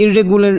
irregular